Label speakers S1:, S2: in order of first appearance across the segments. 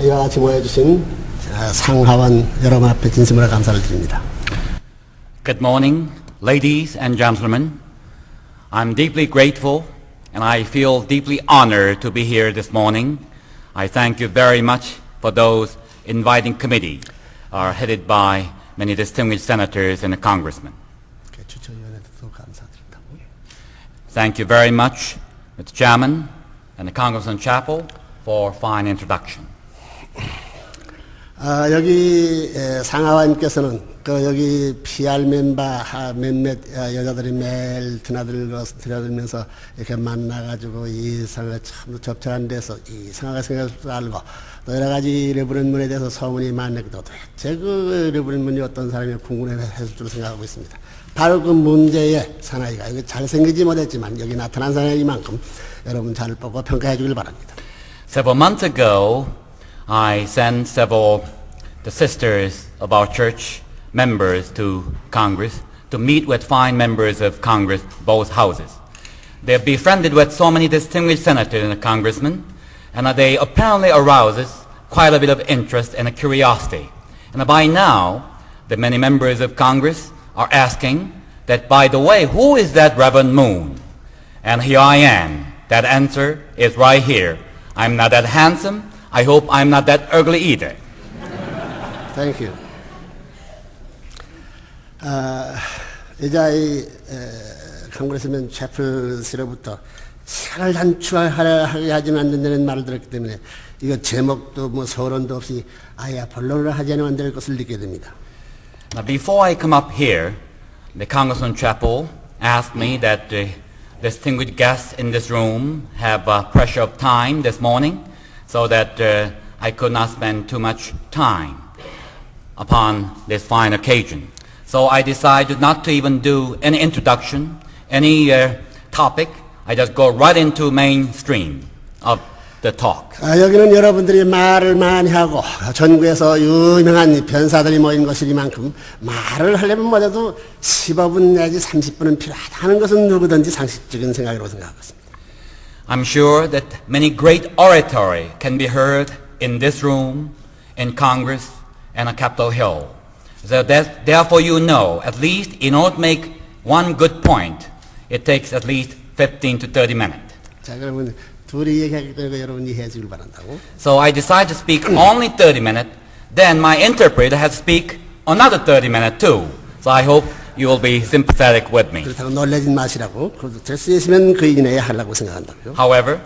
S1: 이와 같이 모여주신 상하원 여러분 앞에 진심으로 감사를 드립니다.
S2: Good morning, ladies and gentlemen. I'm deeply grateful and I feel deeply honored to be here this morning. I thank you very much for those inviting committee headed by many distinguished senators and congressmen.
S1: 추천위원회도 감사드립니다.
S2: Thank you very much, Mr. Chairman and Congressman Chappell, for fine introduction.
S1: 여기 상하원께서는 여기 PR 멤버 몇몇 여자들이 매일 드나들면서 이렇게 만나가지고 이 상하 참 접촉한 데서 이 상하가 생각을 알고 또 여러 가지 레브런문에 대해서 소문이 많았거든요. 도대체 그 레브런문이 어떤 사람이 궁금해했을 줄 생각하고 있습니다. 바로 그 문제의 사나이가 잘생기지 못했지만 여기 나타난 사나이만큼 여러분 잘 보고 평가해 주길 바랍니다.
S2: Several months ago, I sent several the sisters of our church members to Congress to meet with fine members of Congress, both houses. They're befriended with so many distinguished senators and congressmen, and they apparently arouses quite a bit of interest and a curiosity. And by now, the many members of Congress are asking that, by the way, who is that Reverend Moon? And here I am. That answer is right here. I'm not that handsome. I hope I'm not that ugly either.
S1: Thank you. 이제 컨그레스맨 채플스로부터 시간을 단축하게 하지는 않는다는 말을 들었기 때문에 이거 제목도 뭐 서론도 없이 아예 본론을 하지 않으면 안 될 것을 느끼게 됩니다.
S2: Now, before I come up here, the Congressman Chappell asked me that the distinguished guests in this room have pressure of time this morning, so that I could not spend too much time upon this fine occasion. So I decided not to even do any introduction, any topic. I just go right into mainstream of the talk.
S1: 여기는 여러분들이 말을 많이 하고 전국에서 유명한 변사들이 모인 것이니만큼 말을 하려면 뭐라도 15분 내지 30분은 필요하다는 것은 누구든지 상식적인 생각이라고 생각하고 있습니다.
S2: I'm sure that many great oratory can be heard in this room, in Congress, and on Capitol Hill. So that, therefore you know, at least in order to make one good point, it takes at least 15 to 30 minutes.
S1: 자, 그러면 둘이 얘기하기 때문에 여러분이 이해해 주길 바란다고.
S2: So I decided to speak only 30 minutes, then my interpreter has to speak another 30 minutes too. So I hope you will be sympathetic with me.
S1: 그렇다고 놀라진 마시라고. 그래도 될 수 있으면 그 이내에 하려고 생각한다고요.
S2: However,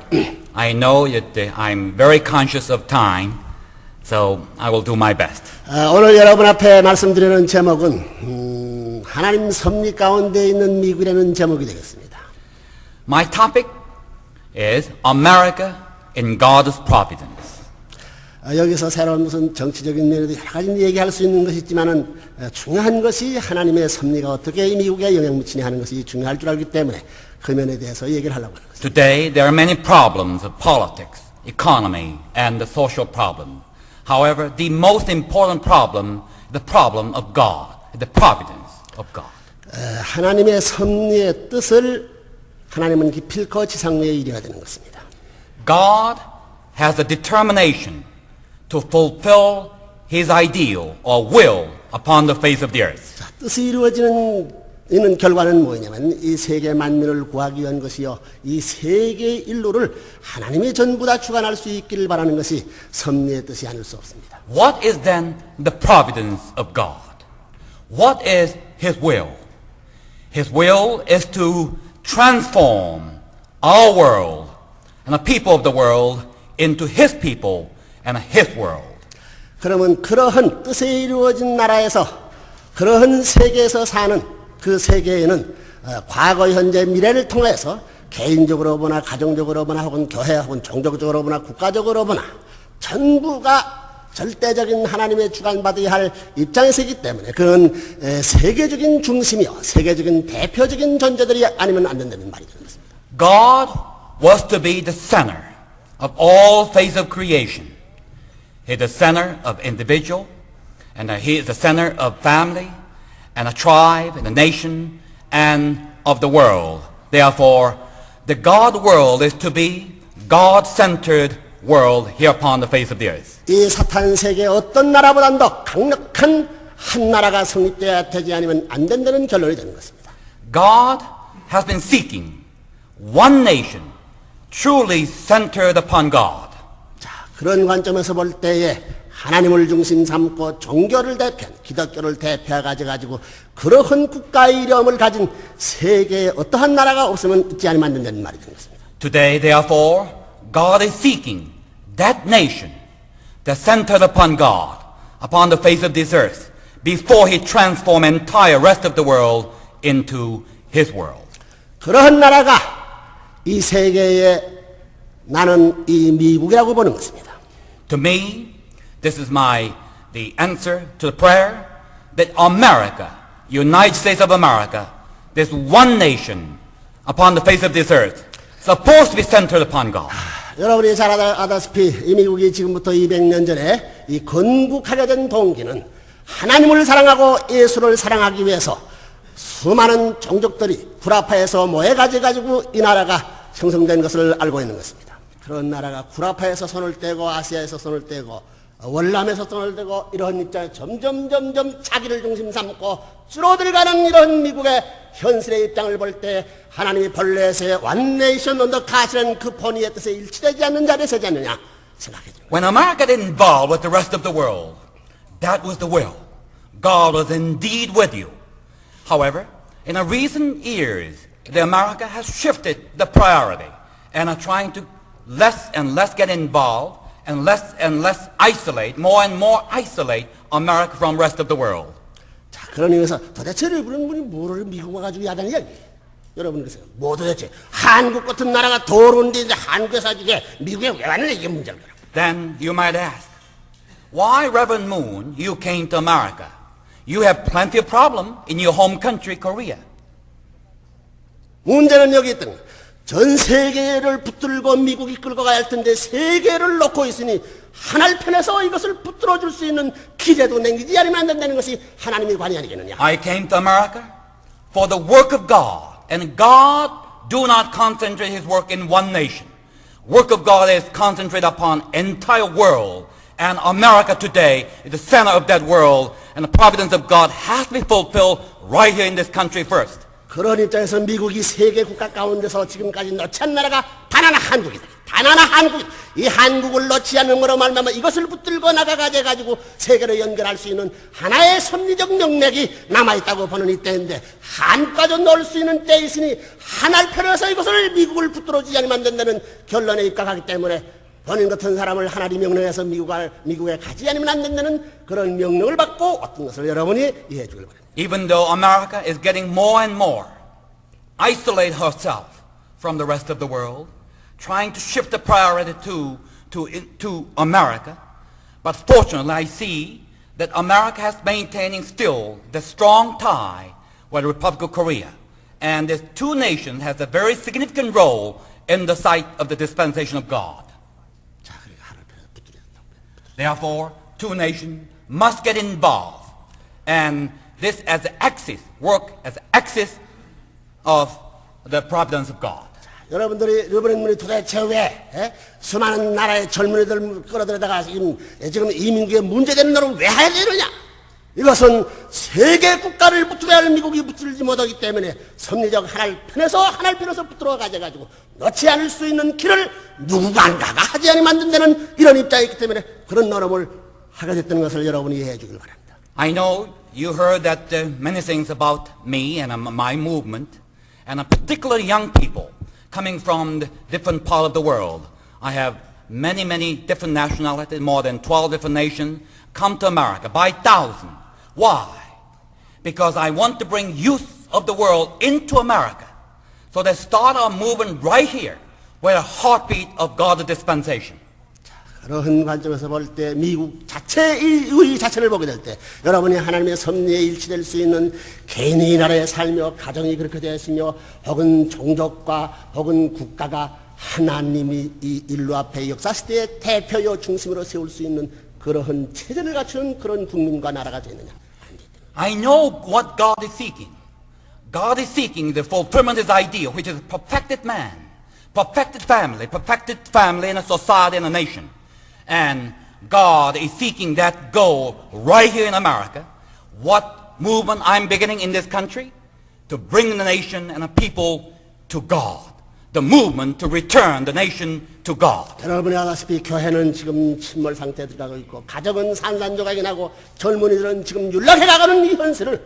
S2: I know that I'm very conscious of time, so I will do my best.
S1: 오늘 여러분 앞에 말씀드리는 제목은 하나님 섭리 가운데 있는 미국이라는 제목이 되겠습니다.
S2: My topic is America in God's providence.
S1: 여기서 새로운 무슨 정치적인 면에도 여러 가지 얘기할 수 있는 것이 있지만은 중요한 것이 하나님의 섭리가 어떻게 이 미국에 영향 미치냐 하는 것이 중요할 줄 알기 때문에 그 면에 대해서 얘기를 하려고 하는 것입니다.
S2: Today there are many problems of politics, economy, and the social problem. However, the most important problem, the problem of God, the providence of God.
S1: 하나님의 섭리의 뜻을 하나님은 기필코 지상 위에 이루어야 되는 것입니다.
S2: God has a determination to fulfill His ideal or will upon the face of the earth.
S1: 자, 뜻이 이루어지는 결과는 뭐냐면 이 세계 만민을 구하기 위한 것이요. 이 세계 인류를 하나님이 전부 다 주관할 수 있기를 바라는 것이 섭리의 뜻이 아닐 수 없습니다.
S2: What is then the providence of God? What is His will? His will is to transform our world and the people of the world into His people and His world.
S1: 그러면 그러한 뜻에 이루어진 나라에서 그러한 세계에서 사는 그 세계에는 과거, 현재, 미래를 통해서 개인적으로 보나 가정적으로 보나 혹은 교회 혹은 종족적으로 보나 국가적으로 보나 전부가 절대적인 하나님의 주관받아야 할 입장에서이기 때문에 그런 세계적인 중심이요 세계적인 대표적인 존재들이 아니면 안 된다는 말이 되는 것입니다.
S2: God was to be the center of all phase of creation. He is the center of individual, and He is the center of family, and a tribe, and a nation, and of the world. Therefore, the God world is to be God-centered world here upon the face of the earth.
S1: 이 사탄 세계 어떤 나라보다 더 강력한 한 나라가 성립돼야 되지 않으면 안 된다는 결론이 되는 것입니다.
S2: God has been seeking one nation truly centered upon God.
S1: 자, 그런 관점에서 볼 때에 하나님을 중심 삼고 종교를 대표한 기독교를 대표해 가지고 그러한 국가의 이름을 가진 세계에 어떠한 나라가 없으면 있지 않으면 안 된다는 말이 되는 것입니다.
S2: Today, therefore, God is seeking that nation that centered upon God, upon the face of this earth, before He transforms entire rest of the world into His world.
S1: 그러한 나라가 이 세계에 나는 이 미국이라고 보는 것입니다.
S2: To me, this is the answer to the prayer that America, United States of America, this one nation upon the face of this earth, supposed to be centered upon God.
S1: 여러분이 잘 아다시피 이 미국이 지금부터 200년 전에 이 건국하게 된 동기는 하나님을 사랑하고 예수를 사랑하기 위해서 수많은 종족들이 구라파에서 모여가지고 이 나라가 형성된 것을 알고 있는 것입니다. 그런 나라가 구라파에서 손을 떼고 아시아에서 손을 떼고 월남에서 손을 떼고 이런 입장에 점점 자기를 중심 삼고 줄어들어가는 이런 미국의 현실의 입장을 볼 때 하나님이 본래에서의 One Nation Under God이라는 그 본의의 뜻에 일치되지 않는 자리에 서지 않느냐 생각해 줍니다.
S2: When America got involved with the rest of the world, that was the will. God was indeed with you. However, in the recent years, America has shifted the priority and are trying to less and less get involved and less isolate, more and more isolate America from the rest of the world.
S1: 자, 그런 의미에서 도대체 여러분은 뭐를 미국 와가지고 야단이야? 여러분 그러세요. 뭐 도대체 한국 같은 나라가 도로인데 이제 한국에서 이게 미국에 왜 왔느냐 이게 문제인 거야.
S2: Then you might ask, why, Reverend Moon, you came to America? You have plenty of problem in your home country, Korea.
S1: 문제는 여기 있던 거야. 전 세계를 붙들고 미국이 끌고 가야 할 텐데 세계를 놓고 있으니 하나를 편에서 이것을 붙들어 줄 수 있는 기회도 남기지 않으면 안 된다는 것이 하나님의 관이 아니겠느냐.
S2: I came to America for the work of God. And God do not concentrate His work in one nation. Work of God is concentrated upon entire world. And America today is the center of that world. And the providence of God has to be fulfilled right here in this country first.
S1: 그런 입장에서 미국이 세계 국가 가운데서 지금까지 놓지 않은 나라가 단 하나 한국이다. 단 하나 한국이다. 이 한국을 놓지 않는 거로 말미암아 이것을 붙들고 나가가지고 세계로 연결할 수 있는 하나의 섭리적 명맥이 남아있다고 보는 이때인데 한국까지 놓을 수 있는 때에 있으니 하나를 펴서 이것을 미국을 붙들어주지 않으면 안 된다는 결론에 입각하기 때문에 본인 같은 사람을 하나님 명령해서 미국에 가지 않으면 안 된다는 그런 명령을 받고 어떤 것을 여러분이 이해해 주길 바랍니다.
S2: Even though America is getting more and more isolate herself from the rest of the world, trying to shift the priority to America, but fortunately I see that America has maintaining still the strong tie with the Republic of Korea, and these two nations has a very significant role in the sight of the dispensation of God. Therefore, two nations must get involved, and this as the axis, work as the axis of the providence of God.
S1: 여러분들이 도대체 왜 수많은 나라의 젊은이들 끌어들여다가 지금 이민국에 문제되는 노릇을 왜 해야 되느냐? 이것은 세계 국가를 붙들어야 할 미국이 붙들지 못하기 때문에 섭리적 하나를 편에서 붙들어 가져가지고 놓지 않을 수 있는 길을 누군가가 하지 않으면 안 된다는 이런 입장이기 때문에 그런 노름을 하게 됐다는 것을 여러분이 이해해 주길 바랍니다.
S2: I know you heard that many things about me and my movement, and particularly young people coming from the different part of the world. I have many different nationalities, more than 12 different nations, come to America by thousands. Why? Because I want to bring youth of the world into America, so they start our movement right here, where the heartbeat of God's dispensation.
S1: 그런 관점에서 볼 때 미국 자체의 자체를 보게 될 때 여러분이 하나님의 섭리에 일치될 수 있는 개인의 나라의 삶이며 가정이 그렇게 되었으며 혹은 종족과 혹은 국가가 하나님이 이 인류 앞에 역사 시대의 대표요 중심으로 세울 수 있는 그러한 체제를 갖춘 그런 국민과 나라가 되느냐.
S2: I know what God is seeking. God is seeking the fulfillment of His ideal, which is a perfected man, perfected family in a society and a nation. And God is seeking that goal right here in America. What movement I'm beginning in this country? To bring the nation and the people to God. The movement to return the nation to God.
S1: 여러분이 아다시피 교회는 지금 침몰 상태에 들어가고 있고 가정은 산산조각이 나고 젊은이들은 지금 윤락해가는 이 현실을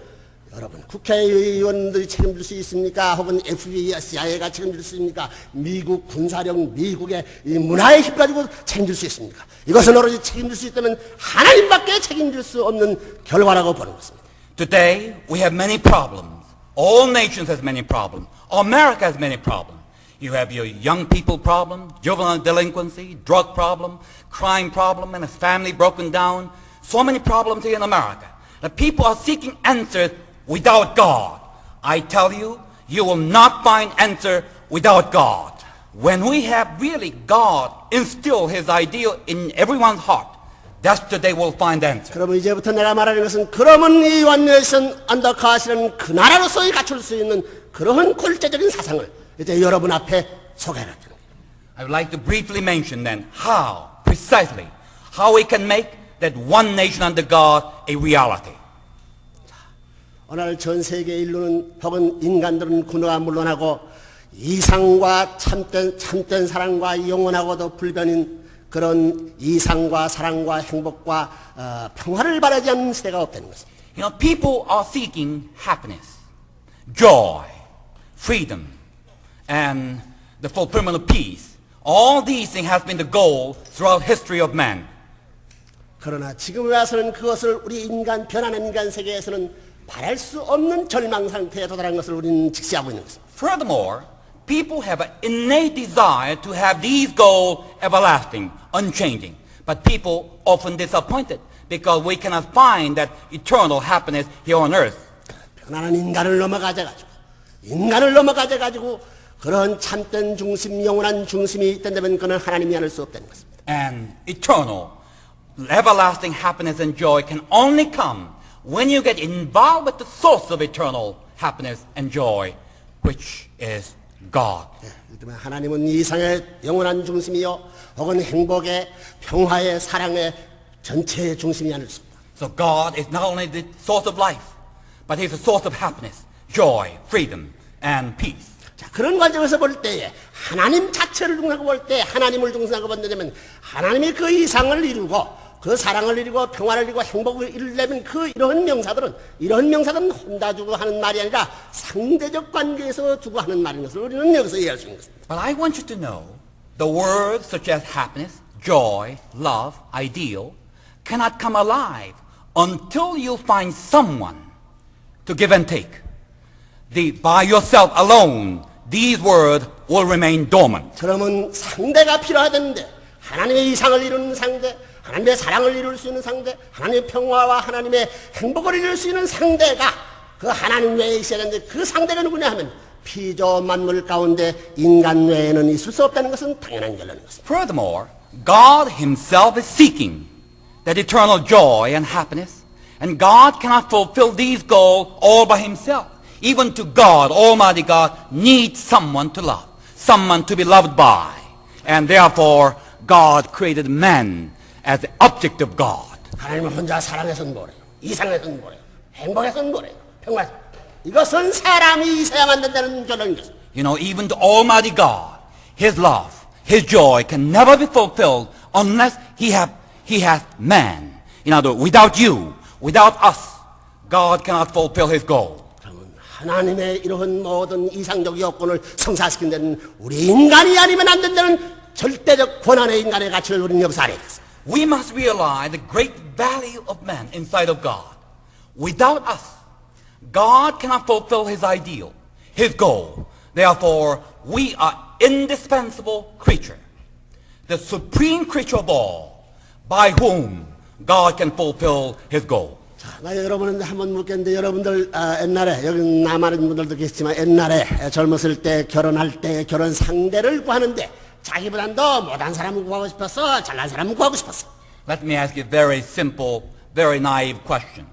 S1: 여러분 국회의원들이 책임질 수 있습니까? 혹은 FBI, CIA가 책임질 수 있습니까? 미국 군사력, 미국의 이 문화의 힘 가지고 책임질 수 있습니까? 이것은 오로지 책임질 수 있다면 하나님밖에 책임질 수 없는 결과라고 보는 것입니다.
S2: Today we have many problems. All nations has many problems. America has many problems. You have your young people problem, juvenile delinquency, drug problem, crime problem, and a family broken down. So many problems here in America. The people are seeking answers without God. I tell you, you will not find answer without God. When we have really God instill His ideal in everyone's heart, that's the day we'll find answer.
S1: 그러면 이제부터 내가 말하는 것은 그러면 이 완내선 안더카시라는 그 나라로서의 갖출 수 있는 그러한 골재적인 사상을 이제 여러분 앞에 소개하는 거예요.
S2: I would like to briefly mention then precisely how we can make that one nation under God a reality.
S1: 오늘 전 세계 인류는 혹은 인간들은 군화가 물론하고 이상과 참된 사랑과 영원하고도 불변인 그런 이상과 사랑과 행복과 평화를 바라지 않는 시대가 없다는 것입니다.
S2: You know, people are seeking happiness, joy, freedom, and the fulfillment of peace. All these things have been the goal throughout history of man.
S1: 그러나 지금 와서는 그것을 우리 인간 변하는 인간 세계에서는 바랄 수 없는 절망 상태에 도달한 것을 우리는 직시하고 있는 것입니다.
S2: Furthermore, people have an innate desire to have these goals everlasting, unchanging. But people often disappointed because we cannot find that eternal happiness here on earth.
S1: 변하는 인간을 넘어가져가지고 그런 참된 중심, 영원한 중심이 있다면 그는 하나님이 아닐 수 없다는 것입니다.
S2: And eternal, everlasting happiness and joy can only come when you get involved with the source of eternal happiness and joy, which is God.
S1: 그렇다면 하나님은 이 세상의 영원한 중심이요, 혹은 행복의, 평화의, 사랑의 전체의 중심이 아닐 수 없다.
S2: So God is not only the source of life, but He's the source of happiness, joy, freedom, and peace.
S1: 자, 그런 관점에서 볼 때에 하나님 자체를 중심하고 볼 때 하나님을 중심하고 본다면 하나님이 그 이상을 이루고 그 사랑을 이루고 평화를 이루고 행복을 이루려면 이러한 명사들은 혼자 주고 하는 말이 아니라 상대적 관계에서 주고 하는 말인 것을 우리는 여기서 이해할 수 있는 것입니다.
S2: But I want you to know the words such as happiness, joy, love, ideal cannot come alive until you find someone to give and take. By yourself alone, these words will remain dormant.
S1: 그러면 상대가 필요하다는데 하나님의 이상을 이루는 상대, 하나님의 사랑을 이룰 수 있는 상대, 하나님의 평화와 하나님의 행복을 이룰 수 있는 상대가 그 하나님 외에 있어야 되는데 그 상대가 누구냐 하면 피조 만물 가운데 인간 외에는 있을 수 없다는 것은 당연한 결론입니다.
S2: Furthermore, God Himself is seeking that eternal joy and happiness, and God cannot fulfill these goals all by Himself. Even to God, Almighty God, needs someone to love, someone to be loved by. And therefore, God created man as the object of God.
S1: 하나님은 혼자 사랑해서는 뭐래요? 이상해서는 뭐래요? 행복해서는 뭐래요? 평화해서. 이것은 사람이 있어야만 된다는 결론입니다.
S2: You know, even to Almighty God, His love, His joy can never be fulfilled unless He has man. In other words, without you, without us, God cannot fulfill His goal.
S1: 하나님의 이러한 모든 이상적 요건을 성사시킨 데는 우리 인간이 아니면 안 된다는 절대적 권한의 인간의 가치를 우리는 여기서 알아야 되겠습니다.
S2: We must realize the great value of man inside of God. Without us, God cannot fulfill His ideal, His goal. Therefore, we are indispensable creature, the supreme creature of all, by whom God can fulfill His goal.
S1: 나 여러분한테 한번 묻겠는데 여러분들 옛날에 여기 남아있는 분들도 계시지만 옛날에 젊었을 때 결혼할 때 결혼 상대를 구하는데 자기보단 더 못한 사람을 구하고 싶었어? 잘난 사람을 구하고 싶었어?
S2: Let me ask you a very simple, very naive question.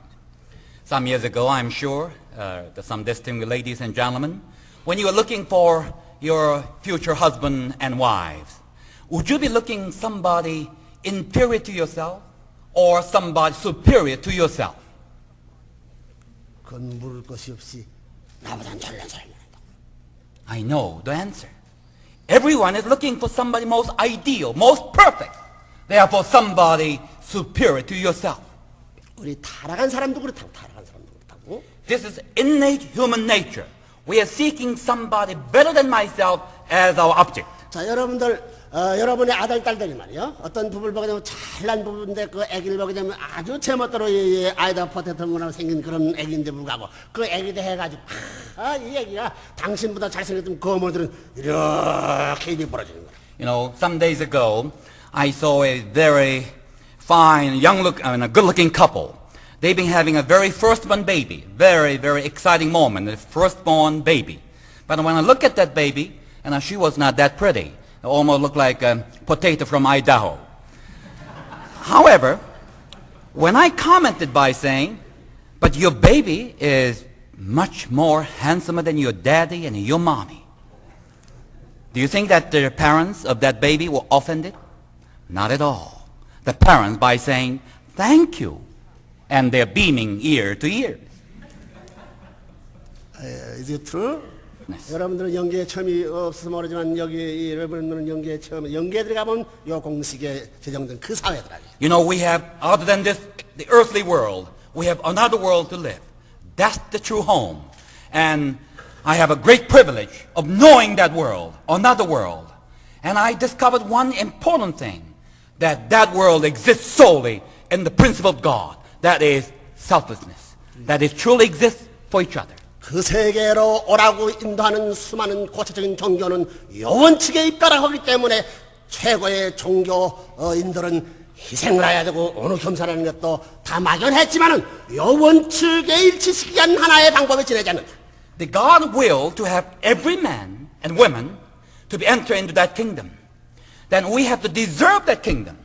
S2: Some years ago, I'm sure, some distinguished ladies and gentlemen, when you were looking for your future husband and wives, would you be looking somebody inferior to yourself or somebody superior to yourself?
S1: 그건 물을 것이 없이 나보다 잘난 사람이다.
S2: I know the answer. Everyone is looking for somebody most ideal, most perfect. Therefore, somebody superior to yourself.
S1: 우리 타락한 사람도 그렇다고 타락한 사람도 그렇다고.
S2: This is innate human nature. We are seeking somebody better than myself as our object.
S1: 자, 여러분의 아들, 딸들이 말이요. 어떤 부부를 보게 되면 잘난 부부인데 그 애기를 보게 되면 아주 제멋대로 이 아이다 포테토 문화로 생긴 그런 애기인데 불구하고 그 애기 대해가지고 이 애기가 당신보다 잘생겼던 그 어머니들은 이렇게 입이 벌어지는 거야.
S2: You know, some days ago, I saw a very fine, a good-looking couple. They've been having a very firstborn baby. Very, very exciting moment, the firstborn baby. But when I look at that baby, and she was not that pretty. It almost looked like a potato from Idaho. However, when I commented by saying, but your baby is much more handsomer than your daddy and your mommy. Do you think that the parents of that baby were offended? Not at all. The parents by saying, thank you. And they're beaming ear to ear.
S1: Is it true? 여러분들은 연기에 처음이 없어서 모르지만 여기 여러분들은 연기에 처음 연기에 들어가면 요 공식에 제정된 그 사회더라.
S2: You know, we have, other than this, the earthly world, we have another world to live. That's the true home. And I have a great privilege of knowing that world, another world. And I discovered one important thing, that that world exists solely in the principle of God. That is selflessness. That it truly exists for each other.
S1: 그 세계로 오라고 인도하는 수많은 고차적인 종교는 요원 측에 입가락하기 때문에 최고의 종교인들은 희생을 해야 되고 어느 겸사라는 것도 다 막연했지만은 요원 측에 일치시키기 위한 하나의 방법이 지내지 않는다.
S2: The God will to have every man and woman to be enter into that kingdom. Then we have to deserve that kingdom.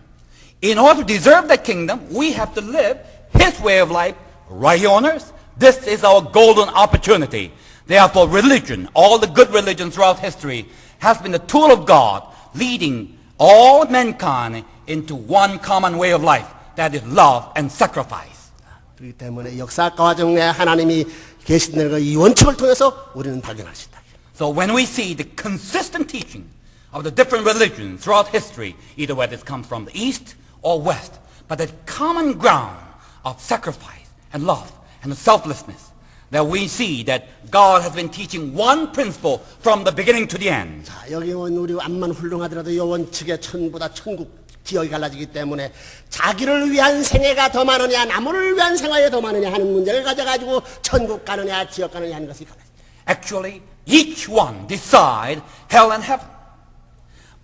S2: In order to deserve that kingdom, we have to live His way of life right here on earth. This is our golden opportunity. Therefore, religion, all the good religions throughout history, has been the tool of God, leading all mankind into one common way of life, that is love and sacrifice.
S1: 그렇기 때문에 역사 과정에 하나님이 계시는 이 원칙을 통해서 우리는 발견할 수 있다.
S2: So when we see the consistent teaching of the different religions throughout history, either whether it comes from the east or west, but the common ground of sacrifice and love and selflessness, that we see that God has been teaching one principle from the beginning to the end.
S1: 자, 여기 온 우리 암만 훌륭하더라도 요 원칙의 천보다 천국 지역이 갈라지기 때문에 자기를 위한 생애가 더 많으냐 남을 위한 생활이 더 많으냐 하는 문제를 가져가지고 천국 가느냐 지역 가느냐 하는 것이 갈라져.
S2: Actually, each one decide hell and heaven.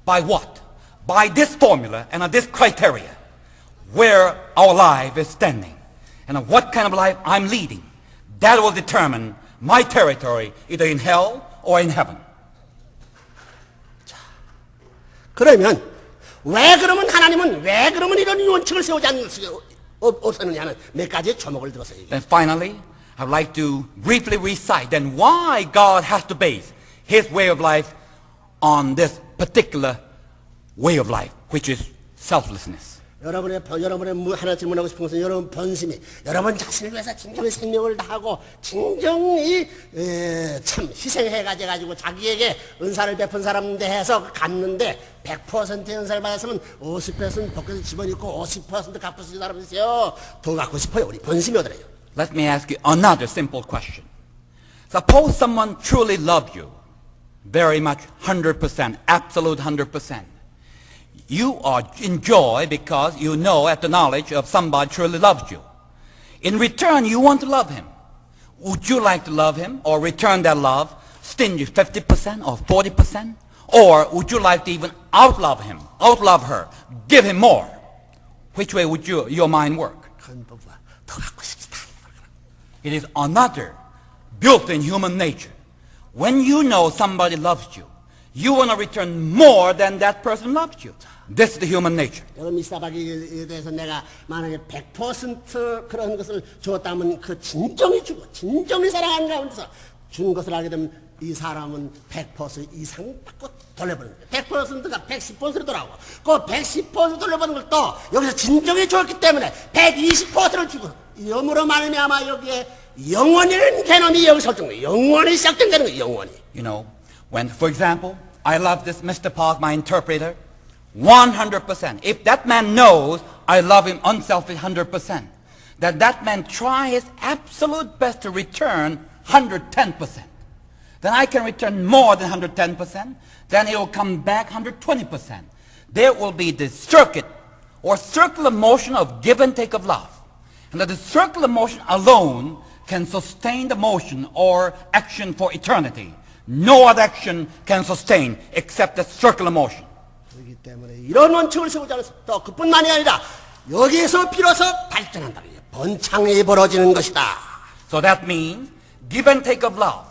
S2: By what? By this formula and this criteria, where our life is standing. And what kind of life I'm leading, that will determine my territory either in hell or in heaven.
S1: 자, 그러면 하나님은 왜 그러면 이런 원칙을 세우지 없었느냐는 몇 가지의 조목을 들어서 얘기해요.
S2: Then finally, I'd like to briefly recite then why God has to base His way of life on this particular way of life, which is selflessness.
S1: 여러분의 하나 질문하고 싶은 것은 여러분 본심이 여러분 자신을 위해서 진정히 생명을 다하고 진정히 참 희생해가지고 자기에게 은사를 베푼 사람 대해서 갔는데 100%의 은사를 받았으면 50% 벗겨서 집어넣고 50% 갖고 싶은 사람이 있어요. 더 갖고 싶어요. 우리 본심이 어디래요?
S2: Let me ask you another simple question. Suppose someone truly loved you, very much 100%, absolute 100%. You are in joy because you know at the knowledge of somebody truly loves you. In return, you want to love him. Would you like to love him or return that love, stingy 50% or 40%? Or would you like to even outlove him, outlove her, give him more? Which way would your mind work?
S1: 더 갖고 싶다.
S2: It is another built-in human nature. When you know somebody loves you, you want to return more than that person loved you. This is the human nature.
S1: 여러분 미사박에 대해서 내가 만약에 100% 그런 것을 주었다면 그 진정히 주고 진정히 사랑하는 가운데서 준 것을 알게 되면 이 사람은 100% 이상 받고 돌려보는 거예요. 100%가 110%로 돌아오고 그 110% 돌려보는 걸 또 여기서 진정이 좋았기 때문에 120%를 주고 이러므로 말미암아 여기에 영원이라는 개념이 여기 설정돼요. 영원이 시작된 거예요. 영원이.
S2: You know, when, for example, I love this Mr. Park, my interpreter, 100%. If that man knows I love him unselfish 100%, that man try his absolute best to return 110%. Then I can return more than 110%. Then it will come back 120%. There will be the circuit or circular motion of give and take of love. And that the circular motion alone can sustain the motion or action for eternity. No other action can sustain except the circular motion.
S1: 그렇기 때문에 이런 원칙을 세우지 않아서 또 그뿐만이 아니라 여기에서 비로소 발전한다. 번창이 벌어지는 것이다.
S2: So that means give and take of love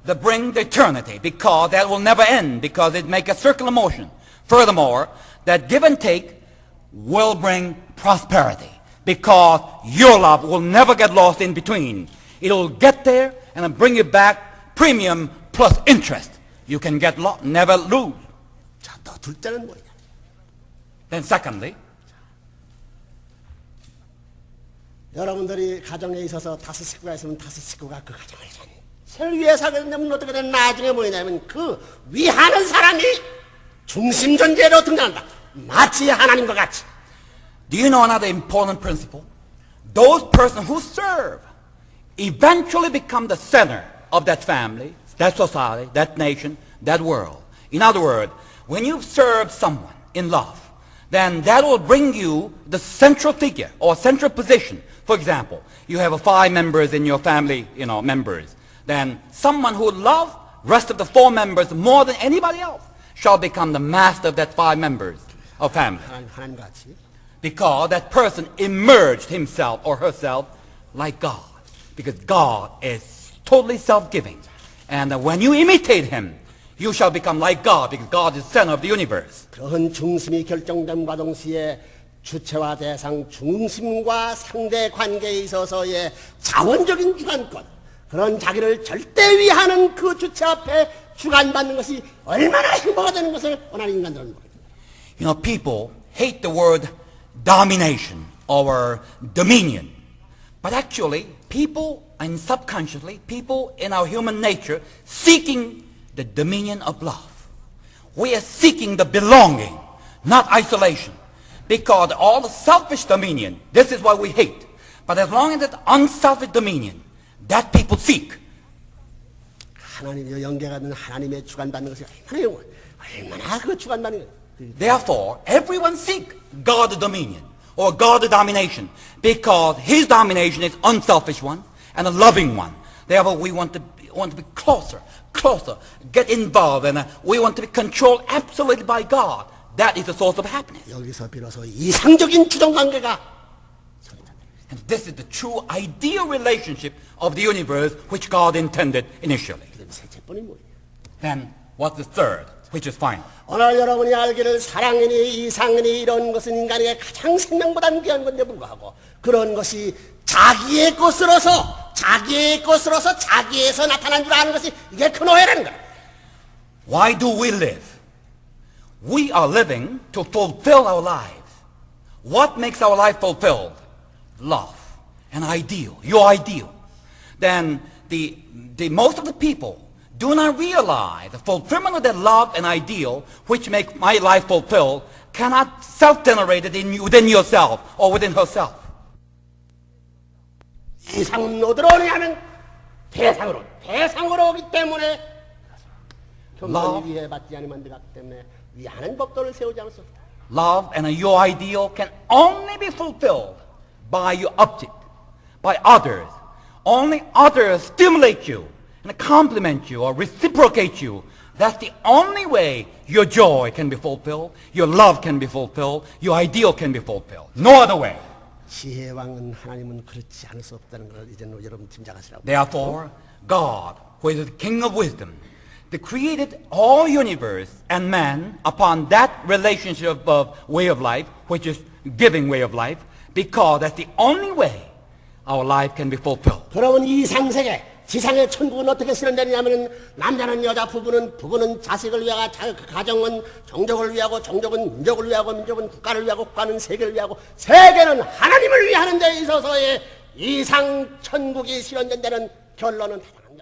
S2: that bring the eternity, because that will never end, because it make a circular motion. Furthermore, that give and take will bring prosperity, because your love will never get lost in between. It will get there and it'll bring you back premium plus interest. You can get lost, never lose.
S1: 자, 또 둘째는 뭐냐?
S2: Then secondly,
S1: 여러분들이 가정에 있어서 5식구가 있으면 5식구가 그 가정을 설 위에 살게 되면 어떻게 되면 나중에 뭐냐면 그 위하는 사람이 중심 존재로 등장한다. 마치 하나님과 같이.
S2: do you know another important principle? Those persons who serve eventually become the center of that family, that society, that nation, that world. In other words, when you serve someone in love, then that will bring you the central figure or central position. For example, you have 5 members in your family, members. Then someone who loves rest of the 4 members more than anybody else shall become the master of that 5 members of family.
S1: 하나님과 같이.
S2: Because that person emerged himself or herself like God. Because God is totally self-giving. And when you imitate him, you shall become like God, because God is the center of the universe.
S1: 그런 중심이 결정됨과 동시에 주체와 대상 중심과 상대 관계에 있어서의 자원적인 주관권, 그런 자기를 절대 위하는 그 주체 앞에 주관받는 것이 얼마나 행복가 되는 것을 원하는 인간들은 모르겠다.
S2: People hate the word domination or dominion. But actually, people, and subconsciously, people in our human nature seeking the dominion of love. We are seeking the belonging, not isolation. Because all the selfish dominion, this is what we hate. But as long as it's unselfish dominion, that people seek.
S1: 하나님 연계가 되는 하나님의 주관받는 것이 얼마나 그 주관받는 것.
S2: Therefore, everyone seek God's dominion or God's domination, because his domination is unselfish one and a loving one. Therefore, we want to be closer, get involved, and we want to be controlled absolutely by God. That is the source of happiness.
S1: 여기서 비로소 이상적인 주동 관계가
S2: And this is the true ideal relationship of the universe which God intended initially.
S1: 셋째뿐이 뭐예요?
S2: Then what's the third, which is final?
S1: 오늘 여러분이 알기를 사랑이니 이상이니 이런 것은 인간에게 가장 생명보다는 귀한 건데 불구하고 그런 것이 자기의 것으로서 자기에서 나타난 줄 아는 것이 이게 큰 오해라는 거야.
S2: Why do we live? We are living to fulfill our lives. What makes our life fulfilled? Love, an ideal, your ideal. Then the most of the people do not realize the fulfillment of that love and ideal, which make my life fulfilled, cannot self-generate it within yourself or within herself.
S1: 이상으로 들어오느냐 하면 대상으로 오기 때문에 경건이 위해 받지 않으면 되기 때문에 위하는 법도를 세우지 않을 수 없다.
S2: Love and your ideal can only be fulfilled by your object, by others. Only others stimulate you and compliment you or reciprocate you. That's the only way your joy can be fulfilled, your love can be fulfilled, your ideal can be fulfilled. No other way.
S1: 지혜의 왕은 하나님은 그렇지 않을 수 없다는 걸 이제는 여러분 짐작하시라고.
S2: Therefore, God, who is the King of wisdom, they created all universe and man upon that relationship of way of life, which is giving way of life, because that's the only way our life can be fulfilled.
S1: 그러면 이 상세계 지상의 천국은 어떻게 실현되느냐면 남자는 여자, 부부는 자식을 위하고 가정은 종족을 위하고 종족은 민족을 위하고 민족은 국가를 위하고 국가는 세계를 위하고 세계는 하나님을 위하는 데 있어서의 이상 천국이 실현된다는 결론은 타당합니다.